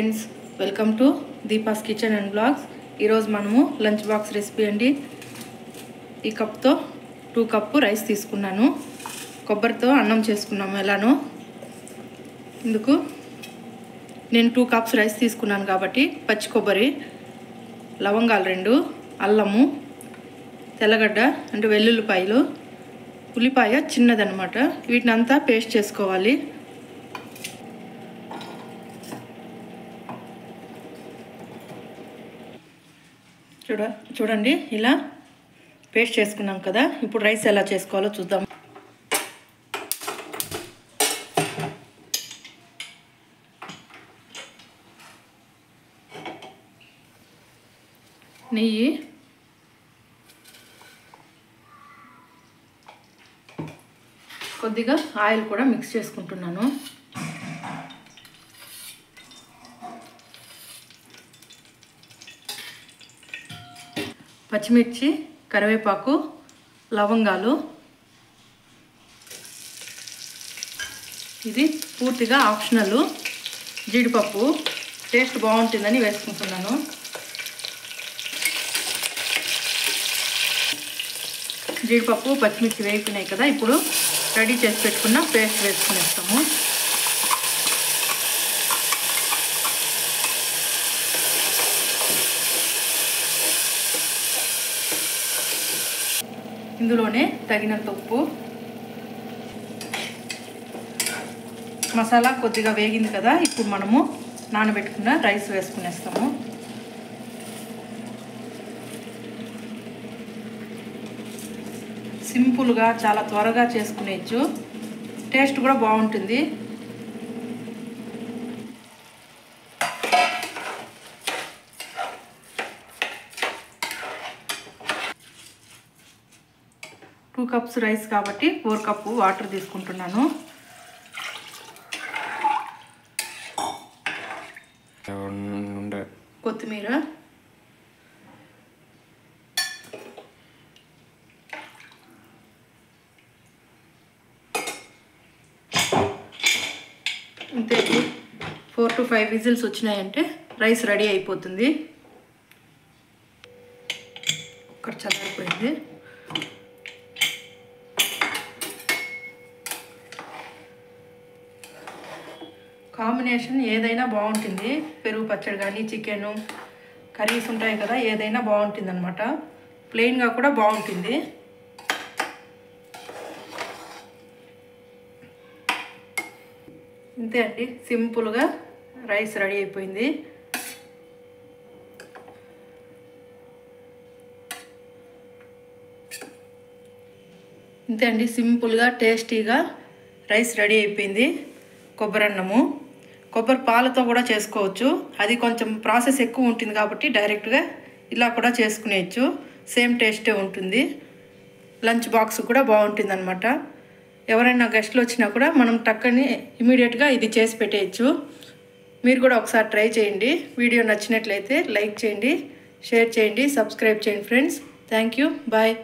Friends, welcome to Deepa's kitchen and blogs. ఈరోజు మనము lunch box recipe అండి. ఈ కప్తో 2 కప్పు రైస్ తీసుకున్నాను. కొబ్బరితో అన్నం చేసుకున్నాము ఎలానో. ఇందుకు నేను 2 కప్స్ రైస్ తీసుకున్నాను కాబట్టి పచ్చి కొబ్బరి, లవంగాలు 2, అల్లము, తెల్లగడ్డ అంటే వెల్లుల్లిపాయలు, ఉల్లిపాయ చిన్నదనమాట. వీటిని అంతా పేస్ట్ చేసుకోవాలి. చూడండి, ఇలా పేస్ట్ చేసుకున్నాం కదా. ఇప్పుడు రైస్ ఎలా చేసుకోవాలో చూద్దాం. నెయ్యి, కొద్దిగా ఆయిల్ కూడా మిక్స్ చేసుకుంటున్నాను. పచ్చిమిర్చి, కరివేపాకు, లవంగాలు. ఇది పూర్తిగా ఆప్షనల్. జీడిపప్పు టేస్ట్ బాగుంటుందని వేసుకుంటున్నాను. జీడిపప్పు, పచ్చిమిర్చి వేగిపోయినాయి కదా. ఇప్పుడు రెడీ చేసి పెట్టుకున్న పేస్ట్ వేసుకునేస్తాము. ఇందులోనే తగినంత ఉప్పు. మసాలా కొద్దిగా వేగింది కదా. ఇప్పుడు మనము నానబెట్టుకున్న రైస్ వేసుకునేస్తాము. సింపుల్గా చాలా త్వరగా చేసుకునేచ్చు. టేస్ట్ కూడా బాగుంటుంది. టూ కప్స్ రైస్ కాబట్టి 4 కప్పు వాటర్ తీసుకుంటున్నాను. కొత్తిమీర, అంతే. 4 to 5 విజిల్స్ వచ్చినాయంటే రైస్ రెడీ అయిపోతుంది. కుక్కర్ చల్లారిపోయింది. కాంబినేషన్ ఏదైనా బాగుంటుంది. పెరుగు పచ్చడి కానీ, చికెను కర్రీస్ ఉంటాయి కదా, ఏదైనా బాగుంటుంది అనమాట. ప్లెయిన్గా కూడా బాగుంటుంది. ఇంతే అండి, సింపుల్గా రైస్ రెడీ అయిపోయింది. ఇంతే అండి, సింపుల్గా టేస్టీగా రైస్ రెడీ అయిపోయింది. కొబ్బరి అన్నము, కొబ్బరి పాలతో కూడా చేసుకోవచ్చు. అది కొంచెం ప్రాసెస్ ఎక్కువ ఉంటుంది కాబట్టి డైరెక్ట్గా ఇలా కూడా చేసుకునేయచ్చు. సేమ్ టేస్టే ఉంటుంది. లంచ్ బాక్స్ కూడా బాగుంటుంది అనమాట. ఎవరైనా గెస్ట్లు వచ్చినా కూడా మనం టక్కని ఇమీడియట్గా ఇది చేసి పెట్టేయచ్చు. మీరు కూడా ఒకసారి ట్రై చేయండి. వీడియో నచ్చినట్లయితే లైక్ చేయండి, షేర్ చేయండి, సబ్స్క్రైబ్ చేయండి ఫ్రెండ్స్. Thank you, bye.